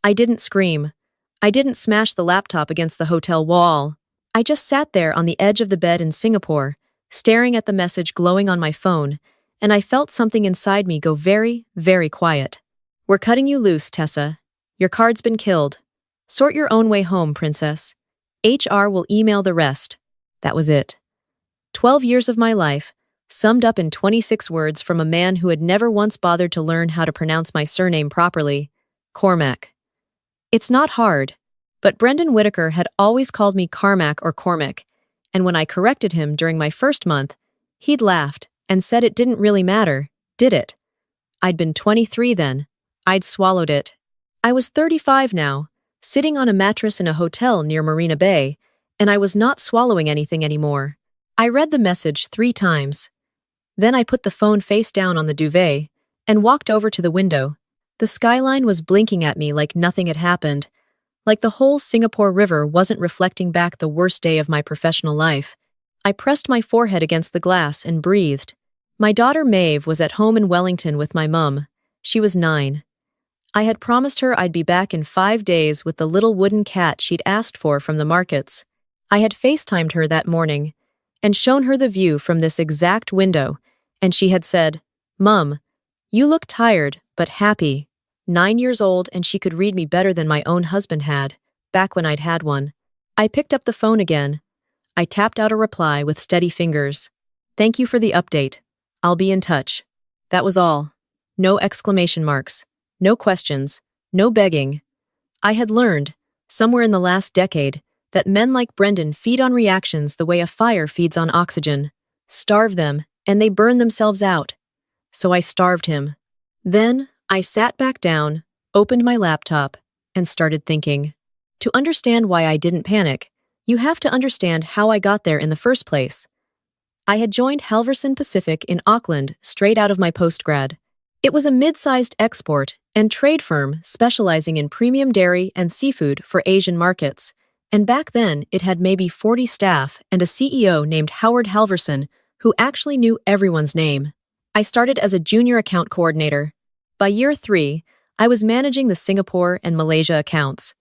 I didn't scream. I didn't smash the laptop against the hotel wall. I just sat there on the edge of the bed in Singapore, staring at the message glowing on my phone, and I felt something inside me go very, very quiet. We're cutting you loose, Tessa. Your card's been killed. Sort your own way home, princess. HR will email the rest. That was it. 12 years of my life, summed up in 26 words from a man who had never once bothered to learn how to pronounce my surname properly, Cormac. It's not hard, but Brendan Whitaker had always called me Carmack or Cormac, and when I corrected him during my first month, he'd laughed and said it didn't really matter, did it? I'd been 23 then. I'd swallowed it. I was 35 now, sitting on a mattress in a hotel near Marina Bay, and I was not swallowing anything anymore. I read the message 3 times. Then I put the phone face down on the duvet and walked over to the window. The skyline was blinking at me like nothing had happened, like the whole Singapore River wasn't reflecting back the worst day of my professional life. I pressed my forehead against the glass and breathed. My daughter Maeve was at home in Wellington with my mum. She was 9. I had promised her I'd be back in 5 days with the little wooden cat she'd asked for from the markets. I had FaceTimed her that morning and shown her the view from this exact window, and she had said, "Mum, you look tired, but happy." 9 years old, and she could read me better than my own husband had, back when I'd had one. I picked up the phone again. I tapped out a reply with steady fingers. "Thank you for the update. I'll be in touch." That was all. No exclamation marks. No questions. No begging. I had learned, somewhere in the last decade, that men like Brendan feed on reactions the way a fire feeds on oxygen. Starve them, and they burn themselves out. So I starved him. Then, I sat back down, opened my laptop, and started thinking. To understand why I didn't panic, you have to understand how I got there in the first place. I had joined Halverson Pacific in Auckland straight out of my postgrad. It was a mid-sized export and trade firm specializing in premium dairy and seafood for Asian markets, and back then it had maybe 40 staff and a CEO named Howard Halverson who actually knew everyone's name. I started as a junior account coordinator. By year 3, I was managing the Singapore and Malaysia accounts.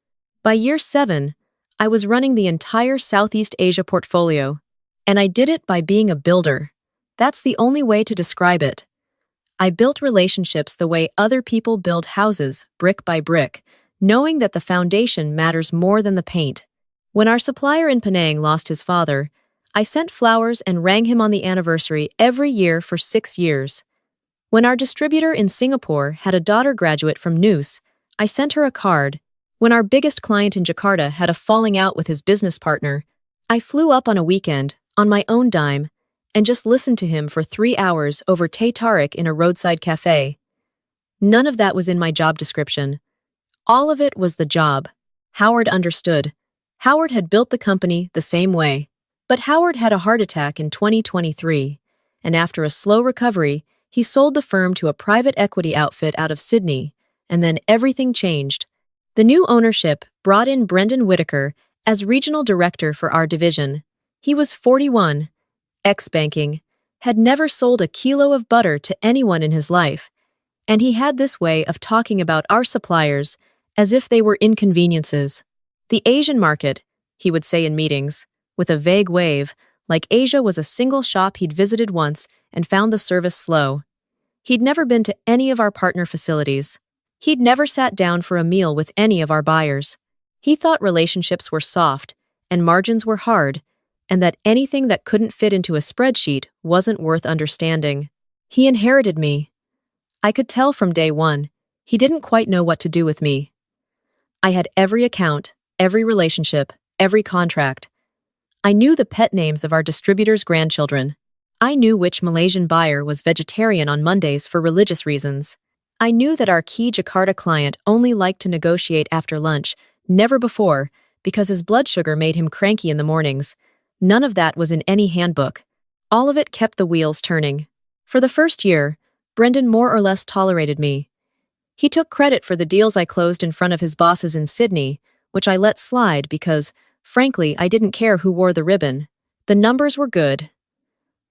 By year 7, I was running the entire Southeast Asia portfolio, and I did it by being a builder. That's the only way to describe it. I built relationships the way other people build houses, brick by brick, knowing that the foundation matters more than the paint. When our supplier in Penang lost his father, I sent flowers and rang him on the anniversary every year for 6 years. When our distributor in Singapore had a daughter graduate from Noose, I sent her a card. When our biggest client in Jakarta had a falling out with his business partner, I flew up on a weekend, on my own dime, and just listened to him for 3 hours over teh tarik in a roadside cafe. None of that was in my job description. All of it was the job. Howard understood. Howard had built the company the same way. But Howard had a heart attack in 2023, and after a slow recovery, he sold the firm to a private equity outfit out of Sydney, and then everything changed. The new ownership brought in Brendan Whitaker as regional director for our division. He was 41, ex-banking, had never sold a kilo of butter to anyone in his life, and he had this way of talking about our suppliers as if they were inconveniences. The Asian market, he would say in meetings, with a vague wave, like Asia was a single shop he'd visited once and found the service slow. He'd never been to any of our partner facilities. He'd never sat down for a meal with any of our buyers. He thought relationships were soft and margins were hard, and that anything that couldn't fit into a spreadsheet wasn't worth understanding. He inherited me. I could tell from day one, he didn't quite know what to do with me. I had every account, every relationship, every contract. I knew the pet names of our distributors' grandchildren. I knew which Malaysian buyer was vegetarian on Mondays for religious reasons. I knew that our key Jakarta client only liked to negotiate after lunch, never before, because his blood sugar made him cranky in the mornings. None of that was in any handbook. All of it kept the wheels turning. For the first year, Brendan more or less tolerated me. He took credit for the deals I closed in front of his bosses in Sydney, which I let slide because, frankly, I didn't care who wore the ribbon. The numbers were good.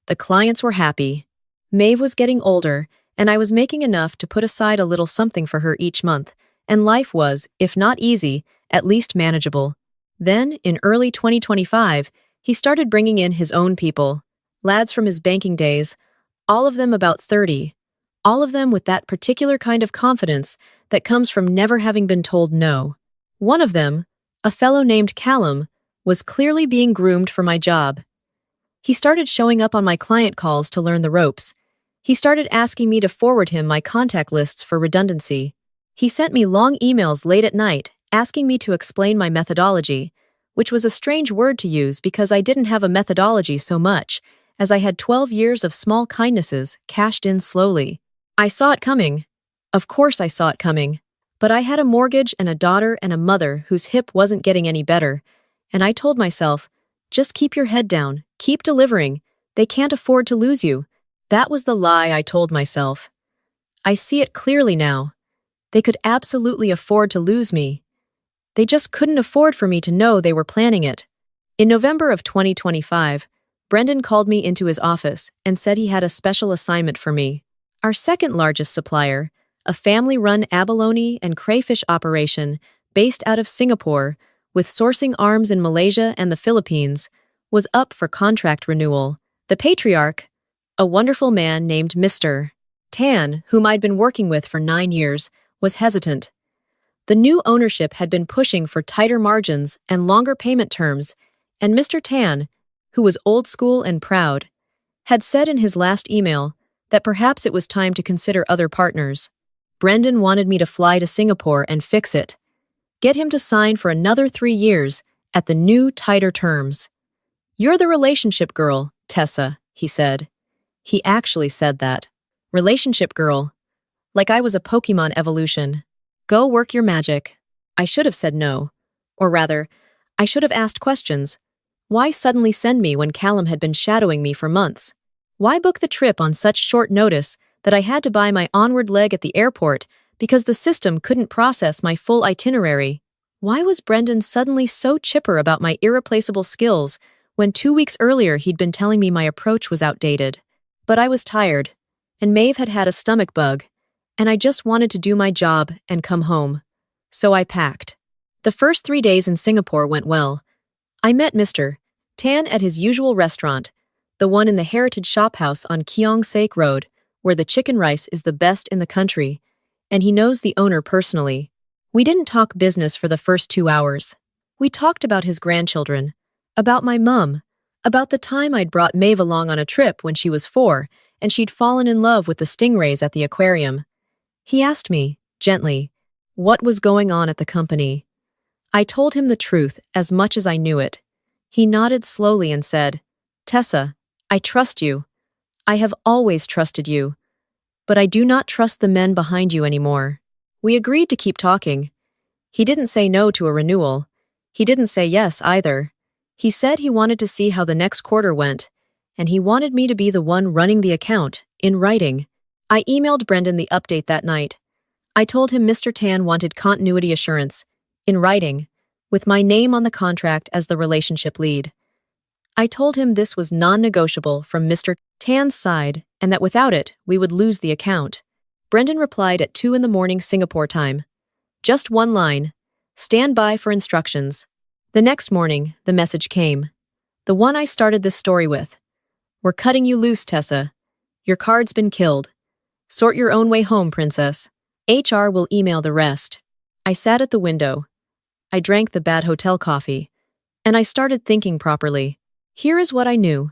The clients were happy. Maeve was getting older, and I was making enough to put aside a little something for her each month, and life was, if not easy, at least manageable. Then, in early 2025, he started bringing in his own people, lads from his banking days, all of them about 30, all of them with that particular kind of confidence that comes from never having been told no. One of them, a fellow named Callum, was clearly being groomed for my job. He started showing up on my client calls to learn the ropes. He started asking me to forward him my contact lists for redundancy. He sent me long emails late at night asking me to explain my methodology, which was a strange word to use because I didn't have a methodology so much as I had 12 years of small kindnesses cashed in slowly. I saw it coming. Of course I saw it coming. But I had a mortgage and a daughter and a mother whose hip wasn't getting any better, and I told myself, just keep your head down, keep delivering, they can't afford to lose you. That was the lie I told myself. I see it clearly now. They could absolutely afford to lose me. They just couldn't afford for me to know they were planning it. In November of 2025, Brendan called me into his office and said he had a special assignment for me. Our second largest supplier, a family-run abalone and crayfish operation based out of Singapore, with sourcing arms in Malaysia and the Philippines, was up for contract renewal. The patriarch, a wonderful man named Mr. Tan, whom I'd been working with for 9 years, was hesitant. The new ownership had been pushing for tighter margins and longer payment terms, and Mr. Tan, who was old school and proud, had said in his last email that perhaps it was time to consider other partners. Brendan wanted me to fly to Singapore and fix it. Get him to sign for another 3 years at the new, tighter terms. "You're the relationship girl, Tessa," he said. He actually said that. Relationship girl. Like I was a Pokemon evolution. Go work your magic. I should have said no. Or rather, I should have asked questions. Why suddenly send me when Callum had been shadowing me for months? Why book the trip on such short notice that I had to buy my onward leg at the airport because the system couldn't process my full itinerary? Why was Brendan suddenly so chipper about my irreplaceable skills when 2 weeks earlier he'd been telling me my approach was outdated? But I was tired, and Maeve had had a stomach bug, and I just wanted to do my job and come home. So I packed. The first 3 days in Singapore went well. I met Mr. Tan at his usual restaurant, the one in the Heritage Shop House on Keong Saik Road, where the chicken rice is the best in the country, and he knows the owner personally. We didn't talk business for the first 2 hours. We talked about his grandchildren, about my mum, about the time I'd brought Maeve along on a trip when she was 4, and she'd fallen in love with the stingrays at the aquarium. He asked me, gently, what was going on at the company. I told him the truth as much as I knew it. He nodded slowly and said, "Tessa, I trust you. I have always trusted you. But I do not trust the men behind you anymore." We agreed to keep talking. He didn't say no to a renewal. He didn't say yes either. He said he wanted to see how the next quarter went, and he wanted me to be the one running the account, in writing. I emailed Brendan the update that night. I told him Mr. Tan wanted continuity assurance, in writing, with my name on the contract as the relationship lead. I told him this was non-negotiable from Mr. Tan's side and that without it, we would lose the account. Brendan replied at 2 a.m. Singapore time. Just one line. Stand by for instructions. The next morning, the message came. The one I started this story with. We're cutting you loose, Tessa. Your card's been killed. Sort your own way home, princess. HR will email the rest. I sat at the window. I drank the bad hotel coffee. And I started thinking properly. Here is what I knew.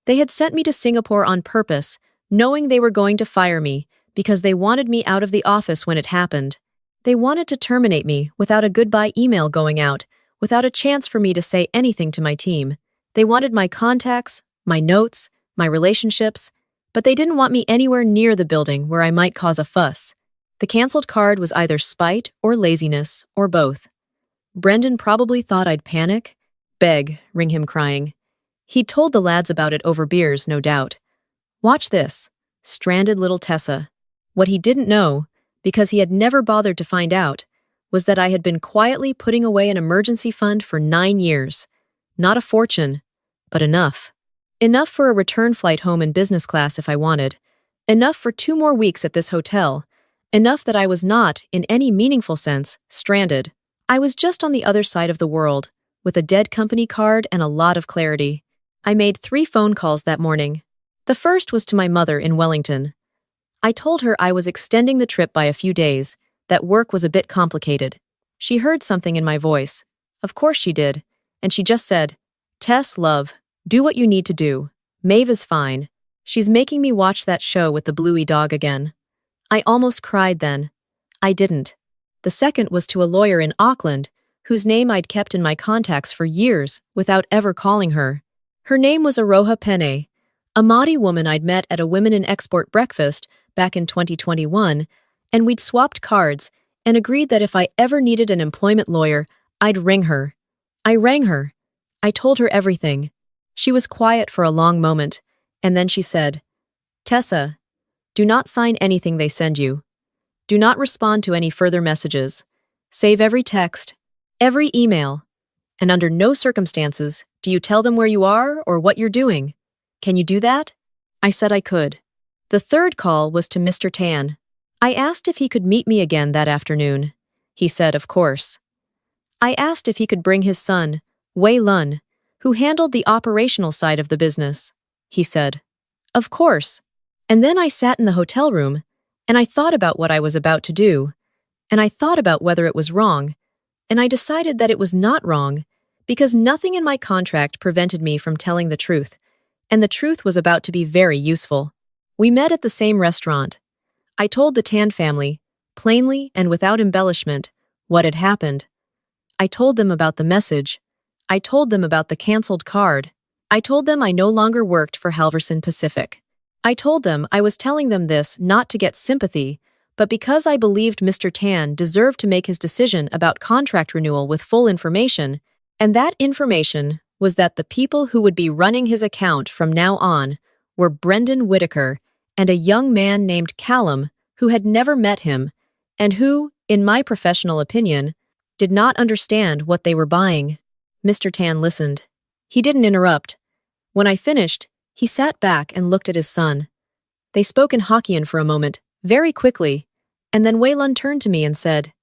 They had sent me to Singapore on purpose, knowing they were going to fire me because they wanted me out of the office when it happened. They wanted to terminate me without a goodbye email going out, without a chance for me to say anything to my team. They wanted my contacts, my notes, my relationships, but they didn't want me anywhere near the building where I might cause a fuss. The canceled card was either spite or laziness, or both. Brendan probably thought I'd panic, beg, ring him crying. He'd told the lads about it over beers, no doubt. Watch this. Stranded little Tessa. What he didn't know, because he had never bothered to find out, was that I had been quietly putting away an emergency fund for 9 years. Not a fortune, but enough. Enough for a return flight home in business class if I wanted. Enough for 2 more weeks at this hotel, Enough that I was not, in any meaningful sense, stranded. I was just on the other side of the world, with a dead company card and a lot of clarity. I made 3 phone calls that morning. The first was to my mother in Wellington. I told her I was extending the trip by a few days, that work was a bit complicated. She heard something in my voice. Of course she did. And she just said, "Tess, love, do what you need to do. Maeve is fine. She's making me watch that show with the bluey dog again." I almost cried then. I didn't. The second was to a lawyer in Auckland, whose name I'd kept in my contacts for years without ever calling her. Her name was Aroha Penne, a Māori woman I'd met at a Women in Export breakfast back in 2021, and we'd swapped cards and agreed that if I ever needed an employment lawyer, I'd ring her. I rang her. I told her everything. She was quiet for a long moment, and then she said, "Tessa, do not sign anything they send you. Do not respond to any further messages. Save every text, every email, and under no circumstances do you tell them where you are or what you're doing. Can you do that?" I said I could. The third call was to Mr. Tan. I asked if he could meet me again that afternoon. He said, of course. I asked if he could bring his son, Wellington, who handled the operational side of the business. He said, of course. And then I sat in the hotel room, and I thought about what I was about to do, and I thought about whether it was wrong, and I decided that it was not wrong, because nothing in my contract prevented me from telling the truth, and the truth was about to be very useful. We met at the same restaurant. I told the Tan family, plainly and without embellishment, what had happened. I told them about the message. I told them about the cancelled card. I told them I no longer worked for Halverson Pacific. I told them I was telling them this not to get sympathy, but because I believed Mr. Tan deserved to make his decision about contract renewal with full information, and that information was that the people who would be running his account from now on were Brendan Whitaker and a young man named Callum who had never met him, and who, in my professional opinion, did not understand what they were buying. Mr. Tan listened. He didn't interrupt. When I finished, he sat back and looked at his son. They spoke in Hokkien for a moment, very quickly, and then Wellington turned to me and said,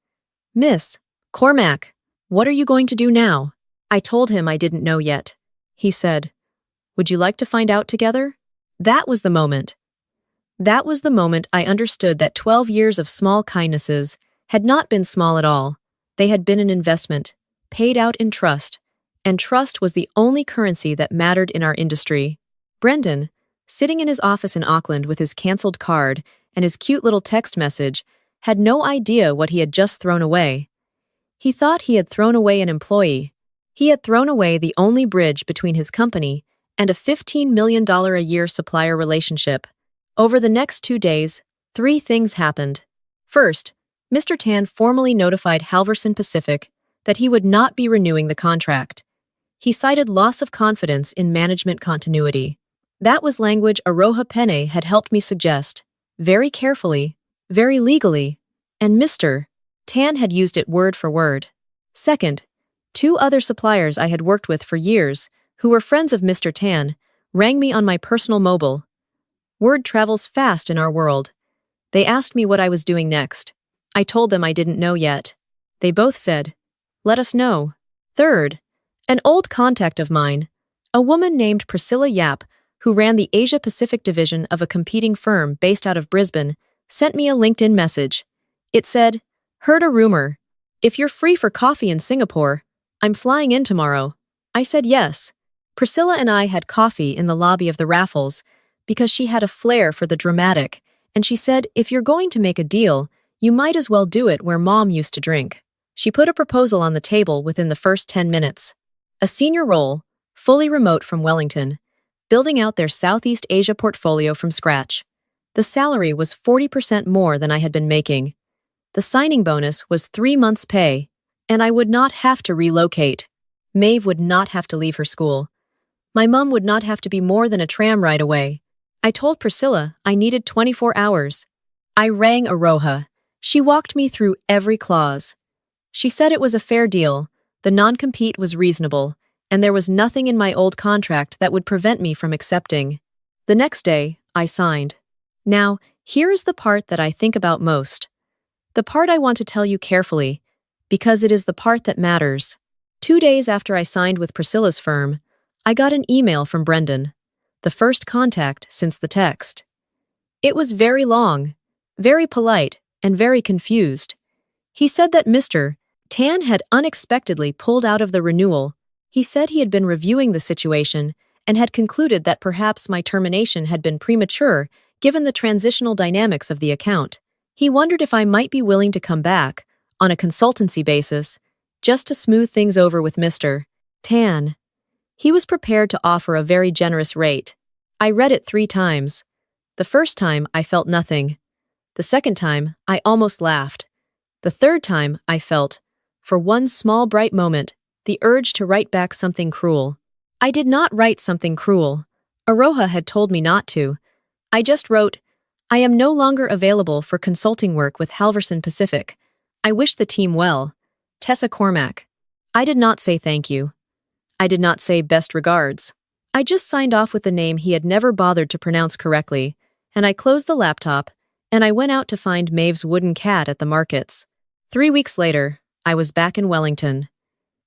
"Miss Cormack, what are you going to do now?" I told him I didn't know yet. He said, "Would you like to find out together?" That was the moment. That was the moment I understood that 12 years of small kindnesses had not been small at all. They had been an investment, paid out in trust, and trust was the only currency that mattered in our industry. Brendan, sitting in his office in Auckland with his cancelled card and his cute little text message, had no idea what he had just thrown away. He thought he had thrown away an employee. He had thrown away the only bridge between his company and a $15 million a year supplier relationship. Over the next 2 days, 3 things happened. First, Mr. Tan formally notified Halverson Pacific that he would not be renewing the contract. He cited loss of confidence in management continuity. That was language Aroha Penne had helped me suggest, very carefully, very legally, and Mr. Tan had used it word for word. Second, 2 other suppliers I had worked with for years, who were friends of Mr. Tan, rang me on my personal mobile. Word travels fast in our world. They asked me what I was doing next. I told them I didn't know yet. They both said, "Let us know." Third, an old contact of mine, a woman named Priscilla Yap, who ran the Asia-Pacific division of a competing firm based out of Brisbane, sent me a LinkedIn message. It said, "Heard a rumor. If you're free for coffee in Singapore, I'm flying in tomorrow." I said yes. Priscilla and I had coffee in the lobby of the Raffles because she had a flair for the dramatic, and she said, if you're going to make a deal, you might as well do it where Mom used to drink. She put a proposal on the table within the first 10 minutes. A senior role, fully remote from Wellington, building out their Southeast Asia portfolio from scratch. The salary was 40% more than I had been making. The signing bonus was 3 months' pay, and I would not have to relocate. Maeve would not have to leave her school. My mum would not have to be more than a tram ride away. I told Priscilla I needed 24 hours. I rang Aroha. She walked me through every clause. She said it was a fair deal, the non-compete was reasonable, and there was nothing in my old contract that would prevent me from accepting. The next day, I signed. Now, here is the part that I think about most. The part I want to tell you carefully, because it is the part that matters. 2 days after I signed with Priscilla's firm, I got an email from Brendan, the first contact since the text. It was very long, very polite, and very confused. He said that Mr. Tan had unexpectedly pulled out of the renewal. He said he had been reviewing the situation and had concluded that perhaps my termination had been premature given the transitional dynamics of the account. He wondered if I might be willing to come back, on a consultancy basis, just to smooth things over with Mr. Tan. He was prepared to offer a very generous rate. I read it 3 times. The first time, I felt nothing. The second time, I almost laughed. The third time, I felt, for one small bright moment, the urge to write back something cruel. I did not write something cruel. Aroha had told me not to. I just wrote, I am no longer available for consulting work with Halverson Pacific. I wish the team well. Tessa Cormack. I did not say thank you. I did not say best regards. I just signed off with the name he had never bothered to pronounce correctly, and I closed the laptop, and I went out to find Maeve's wooden cat at the markets. 3 weeks later, I was back in Wellington.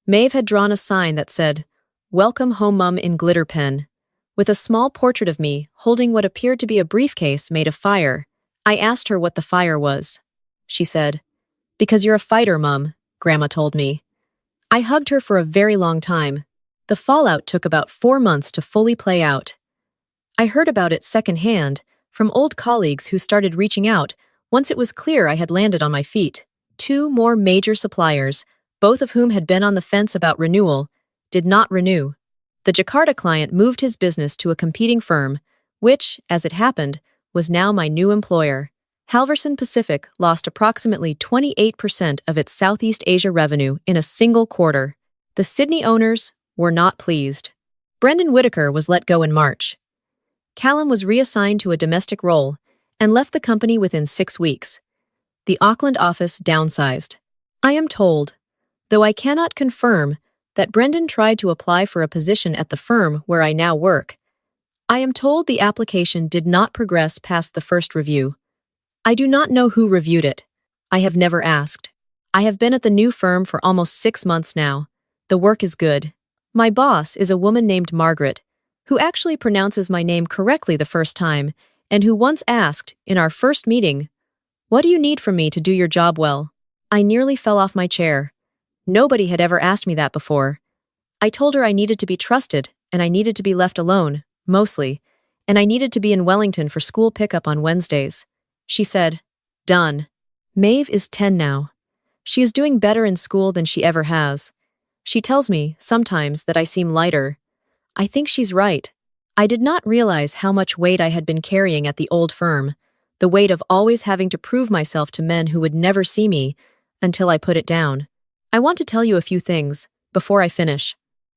Maeve had drawn a sign that said, Welcome home, Mum, in glitter pen, with a small portrait of me holding what appeared to be a briefcase made of fire. I asked her what the fire was. She said, Because you're a fighter, Mum, Grandma told me. I hugged her for a very long time. The fallout took about 4 months to fully play out. I heard about it secondhand from old colleagues who started reaching out once it was clear I had landed on my feet. 2 more major suppliers, both of whom had been on the fence about renewal, did not renew. The Jakarta client moved his business to a competing firm, which, as it happened, was now my new employer. Halverson Pacific lost approximately 28% of its Southeast Asia revenue in a single quarter. The Sydney owners were not pleased. Brendan Whitaker was let go in March. Callum was reassigned to a domestic role and left the company within 6 weeks. The Auckland office downsized. I am told, though I cannot confirm, that Brendan tried to apply for a position at the firm where I now work. I am told the application did not progress past the first review. I do not know who reviewed it. I have never asked. I have been at the new firm for almost 6 months now. The work is good. My boss is a woman named Margaret, who actually pronounces my name correctly the first time, and who once asked, in our first meeting, What do you need from me to do your job well? I nearly fell off my chair. Nobody had ever asked me that before. I told her I needed to be trusted, and I needed to be left alone, mostly, and I needed to be in Wellington for school pickup on Wednesdays. She said, Done. Maeve is 10 now. She is doing better in school than she ever has. She tells me, sometimes, that I seem lighter. I think she's right. I did not realize how much weight I had been carrying at the old firm, the weight of always having to prove myself to men who would never see me, until I put it down. I want to tell you a few things, before I finish.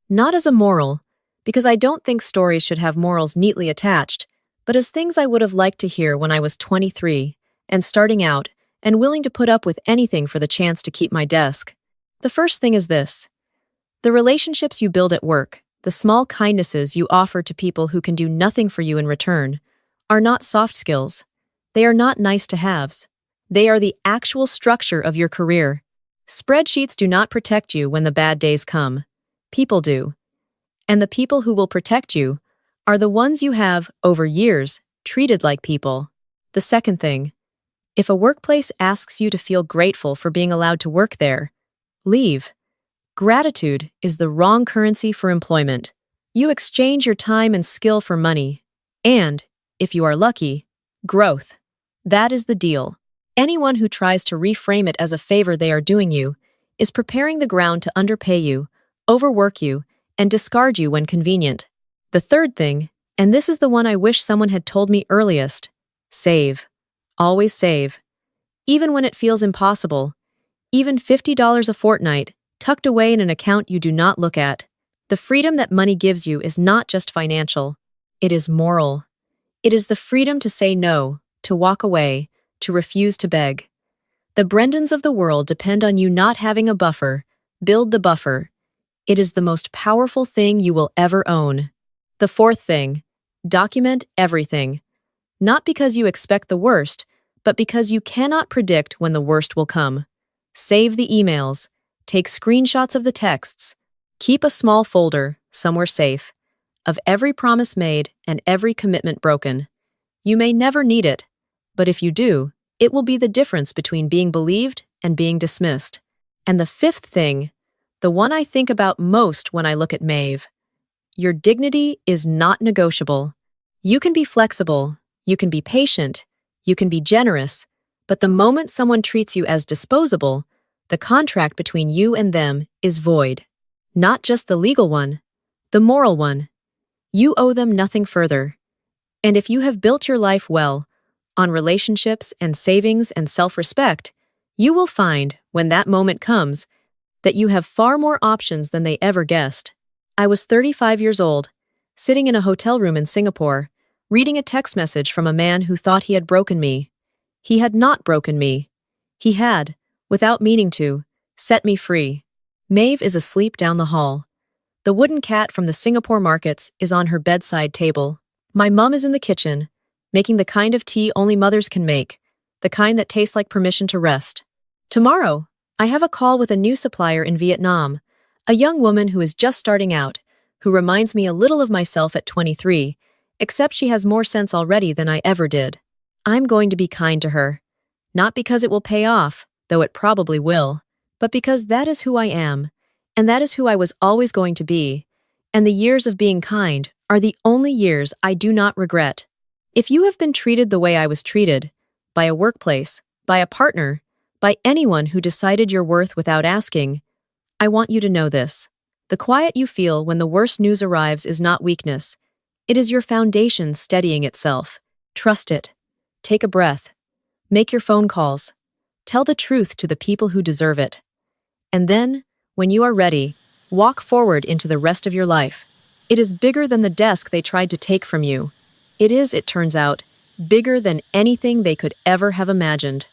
Not as a moral, because I don't think stories should have morals neatly attached, but as things I would have liked to hear when I was 23, and starting out, and willing to put up with anything for the chance to keep my desk. The first thing is this. The relationships you build at work, the small kindnesses you offer to people who can do nothing for you in return, are not soft skills. They are not nice-to-haves. They are the actual structure of your career. Spreadsheets do not protect you when the bad days come. People do. And the people who will protect you are the ones you have, over years, treated like people. The second thing, if a workplace asks you to feel grateful for being allowed to work there, leave. Gratitude is the wrong currency for employment. You exchange your time and skill for money. And, if you are lucky, growth. That is the deal. Anyone who tries to reframe it as a favor they are doing you is preparing the ground to underpay you, overwork you, and discard you when convenient. The third thing, and this is the one I wish someone had told me earliest, save. Always save. Even when it feels impossible. Even $50 a fortnight, tucked away in an account you do not look at. The freedom that money gives you is not just financial. It is moral. It is the freedom to say no, to walk away, to refuse to beg. The Brendans of the world depend on you not having a buffer. Build the buffer. It is the most powerful thing you will ever own. The fourth thing, document everything. Not because you expect the worst, but because you cannot predict when the worst will come. Save the emails, take screenshots of the texts, keep a small folder, somewhere safe, of every promise made and every commitment broken. You may never need it, but if you do, it will be the difference between being believed and being dismissed. And the fifth thing, the one I think about most when I look at Maeve, your dignity is not negotiable. You can be flexible, you can be patient, you can be generous, but the moment someone treats you as disposable, the contract between you and them is void. Not just the legal one, the moral one. You owe them nothing further. And if you have built your life well, on relationships and savings and self-respect, you will find, when that moment comes, that you have far more options than they ever guessed. I was 35 years old, sitting in a hotel room in Singapore, reading a text message from a man who thought he had broken me. He had not broken me. He had, without meaning to, set me free. Maeve is asleep down the hall. The wooden cat from the Singapore markets is on her bedside table. My mum is in the kitchen, making the kind of tea only mothers can make, the kind that tastes like permission to rest. Tomorrow, I have a call with a new supplier in Vietnam, a young woman who is just starting out, who reminds me a little of myself at 23, except she has more sense already than I ever did. I'm going to be kind to her, not because it will pay off, though it probably will, but because that is who I am, and that is who I was always going to be, and the years of being kind are the only years I do not regret. If you have been treated the way I was treated, by a workplace, by a partner, by anyone who decided your worth without asking, I want you to know this. The quiet you feel when the worst news arrives is not weakness. It is your foundation steadying itself. Trust it. Take a breath. Make your phone calls. Tell the truth to the people who deserve it. And then, when you are ready, walk forward into the rest of your life. It is bigger than the desk they tried to take from you. It is, it turns out, bigger than anything they could ever have imagined.